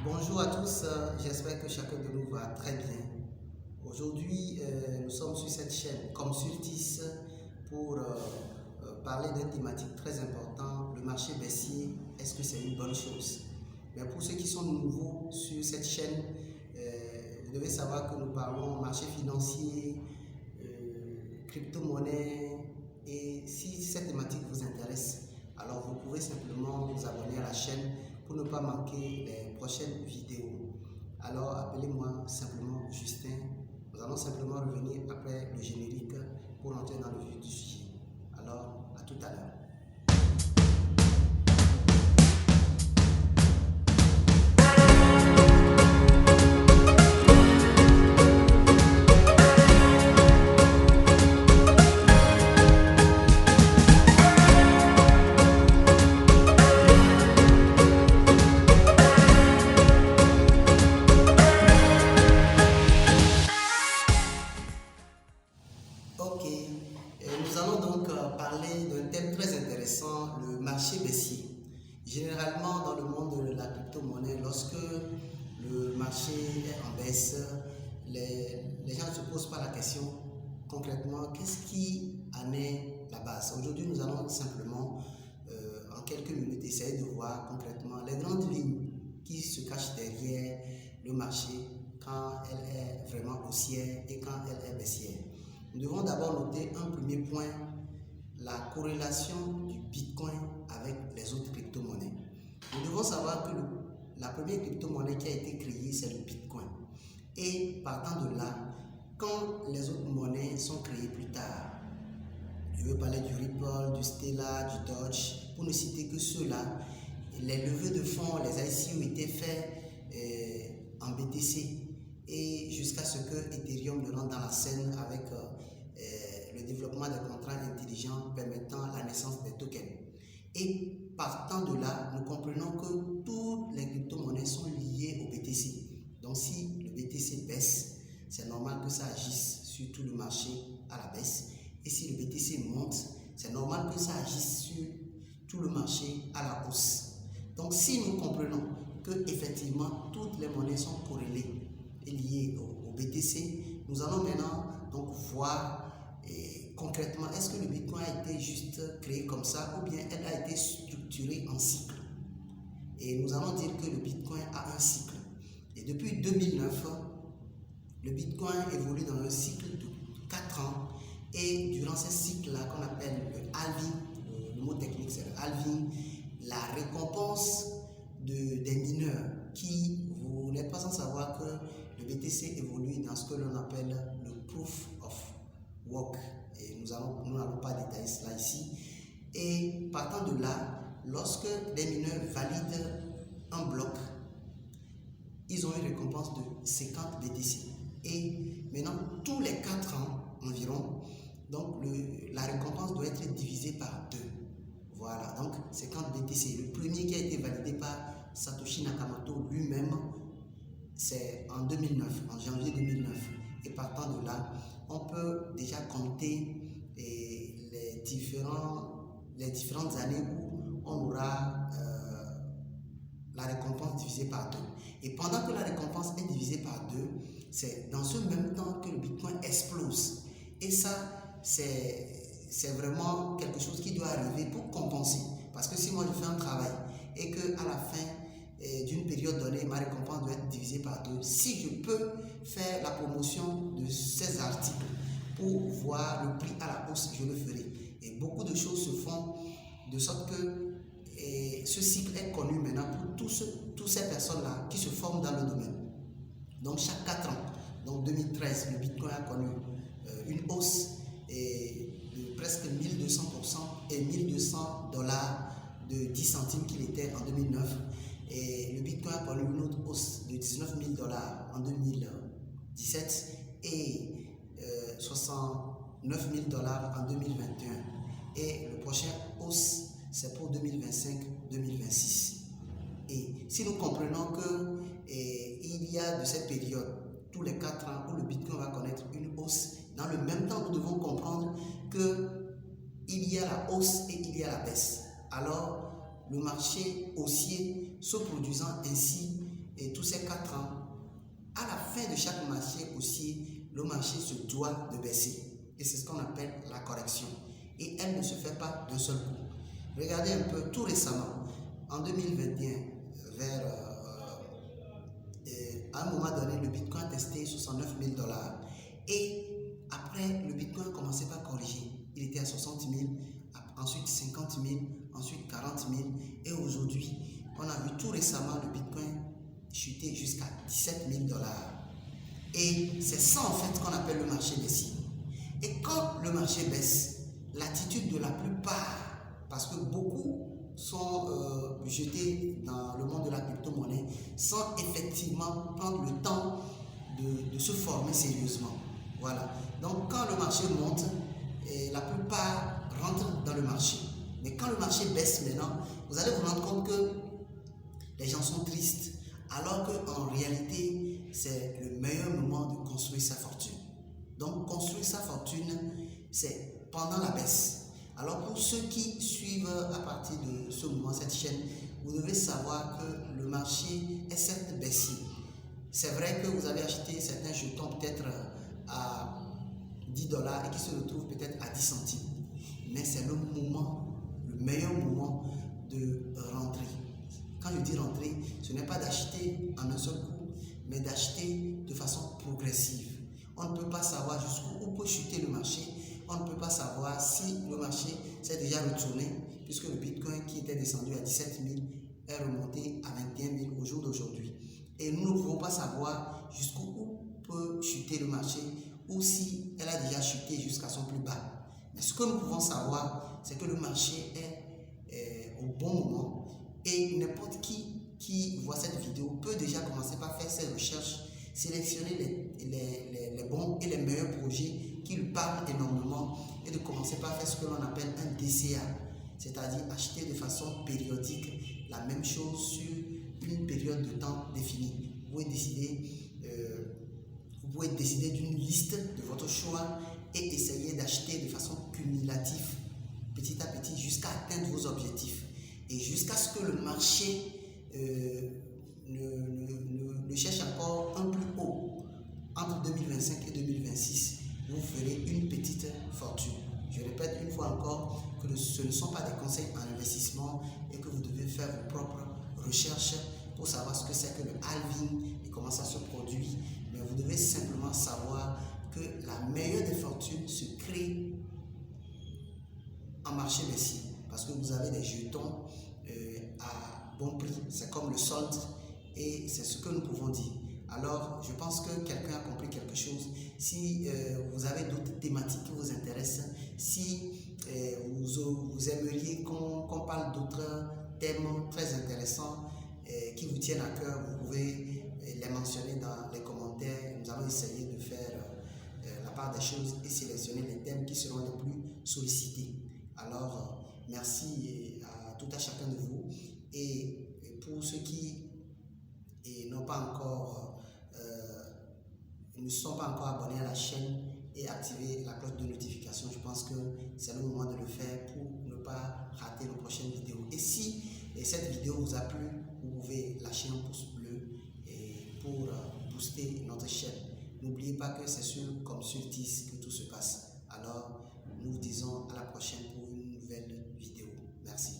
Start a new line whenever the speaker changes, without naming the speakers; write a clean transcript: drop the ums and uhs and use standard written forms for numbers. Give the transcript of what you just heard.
Bonjour à tous, j'espère que chacun de nous va très bien. Aujourd'hui, nous sommes sur cette chaîne comme Sultis pour parler d'une thématique très importante, le marché baissier. Est-ce que c'est une bonne chose? Mais pour ceux qui sont nouveaux sur cette chaîne, vous devez savoir que nous parlons marché financier, crypto-monnaie, et si cette thématique vous intéresse, alors vous pouvez simplement vous abonner à la chaîne pour ne pas manquer les prochaines vidéos. Alors appelez-moi simplement Justin. Nous allons simplement revenir après le générique pour entrer dans le vif du sujet. Alors à tout à l'heure. Ok, nous allons donc parler d'un thème très intéressant, le marché baissier. Généralement, dans le monde de la crypto-monnaie, lorsque le marché est en baisse, les gens ne se posent pas la question concrètement, qu'est-ce qui en est la base? Aujourd'hui, nous allons simplement, en quelques minutes, essayer de voir concrètement les grandes lignes qui se cachent derrière le marché quand elle est vraiment haussière et quand elle est baissière. Nous devons d'abord noter un premier point, la corrélation du Bitcoin avec les autres crypto-monnaies. Nous devons savoir que la première crypto-monnaie qui a été créée, c'est le Bitcoin. Et partant de là, quand les autres monnaies sont créées plus tard, je veux parler du Ripple, du Stellar, du Doge, pour ne citer que ceux-là, les levées de fonds, les ICO étaient faits en BTC, et jusqu'à ce que Ethereum le rentre dans la scène avec le développement des contrats intelligents permettant la naissance des tokens. Et partant de là, nous comprenons que toutes les crypto-monnaies sont liées au BTC. Donc si le BTC baisse, c'est normal que ça agisse sur tout le marché à la baisse. Et si le BTC monte, c'est normal que ça agisse sur tout le marché à la hausse. Donc si nous comprenons que effectivement toutes les monnaies sont corrélées et liées au BTC, nous allons maintenant donc voir concrètement, est-ce que le Bitcoin a été juste créé comme ça ou bien elle a été structurée en cycle? Et nous allons dire que le Bitcoin a un cycle. Et depuis 2009, le Bitcoin évolue dans un cycle de 4 ans. Et durant ce cycle-là, qu'on appelle le halving, le mot technique c'est le halving, la récompense des mineurs, qui, vous n'êtes pas sans savoir que le BTC évolue dans ce que l'on appelle le proof of work. Et nous n'allons pas détailler cela ici. Et partant de là, lorsque les mineurs valident un bloc, ils ont une récompense de 50 BTC. Et maintenant, tous les 4 ans environ, donc la récompense doit être divisée par 2. Voilà, donc 50 BTC. Le premier qui a été validé par Satoshi Nakamoto lui-même, c'est en 2009, en janvier 2009. Et partant de là, on peut déjà compter les différentes années où on aura la récompense divisée par 2. Et pendant que la récompense est divisée par 2, c'est dans ce même temps que le Bitcoin explose. Et ça, c'est vraiment quelque chose qui doit arriver pour compenser. Parce que si moi je fais un travail et qu'à la fin d'une période donnée, ma récompense doit être divisée par 2, si je peux faire la promotion de ces articles pour voir le prix à la hausse, je le ferai. Et beaucoup de choses se font de sorte que ce cycle est connu maintenant pour toutes ces personnes-là qui se forment dans le domaine. Donc chaque 4 ans, donc 2013, le Bitcoin a connu une hausse de presque 1200% et 1200 dollars de 10 centimes qu'il était en 2009. Et le Bitcoin a connu une autre hausse de 19 000 dollars en 2017 et 69 000 dollars en 2021. Et le prochain hausse, c'est pour 2025-2026. Et si nous comprenons qu'il y a de cette période, tous les 4 ans, où le Bitcoin va connaître une hausse, dans le même temps, nous devons comprendre qu'il y a la hausse et il y a la baisse. Alors, le marché haussier se produisant ainsi, et tout tous ces 4 ans, à la fin de chaque marché aussi, le marché se doit de baisser. Et c'est ce qu'on appelle la correction. Et elle ne se fait pas d'un seul coup. Regardez un peu, tout récemment, en 2021, à un moment donné, le Bitcoin a testé 69 000 $. Et après, le Bitcoin commençait par corriger. Il était à 60 000, ensuite 50 000, ensuite 40 000. Et aujourd'hui, on a vu tout récemment le Bitcoin chuter jusqu'à 17 000 $. Et c'est ça en fait qu'on appelle le marché baissier. Et quand le marché baisse, l'attitude de la plupart, parce que beaucoup sont jetés dans le monde de la crypto-monnaie sans effectivement prendre le temps de se former sérieusement. Voilà. Donc quand le marché monte, la plupart rentrent dans le marché. Mais quand le marché baisse maintenant, vous allez vous rendre compte que les gens sont tristes, alors qu'en réalité, c'est le meilleur moment de construire sa fortune. Donc construire sa fortune, c'est pendant la baisse. Alors pour ceux qui suivent à partir de ce moment cette chaîne, vous devez savoir que le marché est certes baissier. C'est vrai que vous avez acheté certains jetons peut-être à 10 $ et qui se retrouvent peut-être à 10 centimes. Mais c'est le moment, le meilleur moment de rentrer. Quand je dis rentrer, ce n'est pas d'acheter en un seul coup, mais d'acheter de façon progressive. On ne peut pas savoir jusqu'où peut chuter le marché. On ne peut pas savoir si le marché s'est déjà retourné, puisque le Bitcoin qui était descendu à 17 000 est remonté à 21 000 au jour d'aujourd'hui. Et nous ne pouvons pas savoir jusqu'où peut chuter le marché ou si elle a déjà chuté jusqu'à son plus bas. Mais ce que nous pouvons savoir, c'est que le marché est au bon moment et n'importe qui voit cette vidéo peut déjà commencer par faire ses recherches, sélectionner les bons et les meilleurs projets qui lui parlent énormément et de commencer par faire ce que l'on appelle un DCA, c'est-à-dire acheter de façon périodique la même chose sur une période de temps définie. Vous pouvez décider d'une liste de votre choix et essayer d'acheter de façon cumulative, petit à petit, jusqu'à atteindre vos objectifs. Et jusqu'à ce que le marché ne cherche encore un plus haut. Entre 2025 et 2026, vous ferez une petite fortune. Je répète une fois encore que ce ne sont pas des conseils en investissement et que vous devez faire vos propres recherches pour savoir ce que c'est que le halving et comment ça se produit. Mais vous devez simplement savoir que la meilleure des fortunes se crée en marché baissier parce que vous avez des jetons à bon prix. C'est comme le solde et c'est ce que nous pouvons dire. Alors, je pense que quelqu'un a compris quelque chose. Si vous avez d'autres thématiques qui vous intéressent, si vous aimeriez qu'on parle d'autres thèmes très intéressants qui vous tiennent à cœur, vous pouvez les mentionner dans les commentaires. Nous allons essayer de faire la part des choses et sélectionner les thèmes qui seront les plus sollicités. Alors, merci à tout à chacun de vous. Et pour ceux qui n'ont pas encore ne sont pas encore abonnés à la chaîne et activer la cloche de notification, je pense que c'est le moment de le faire pour ne pas rater nos prochaines vidéos. Et si cette vidéo vous a plu, vous pouvez lâcher un pouce bleu pour booster notre chaîne. N'oubliez pas que c'est sur Comme sur 10 que tout se passe. Alors, nous vous disons à la prochaine pour une nouvelle vidéo. Merci.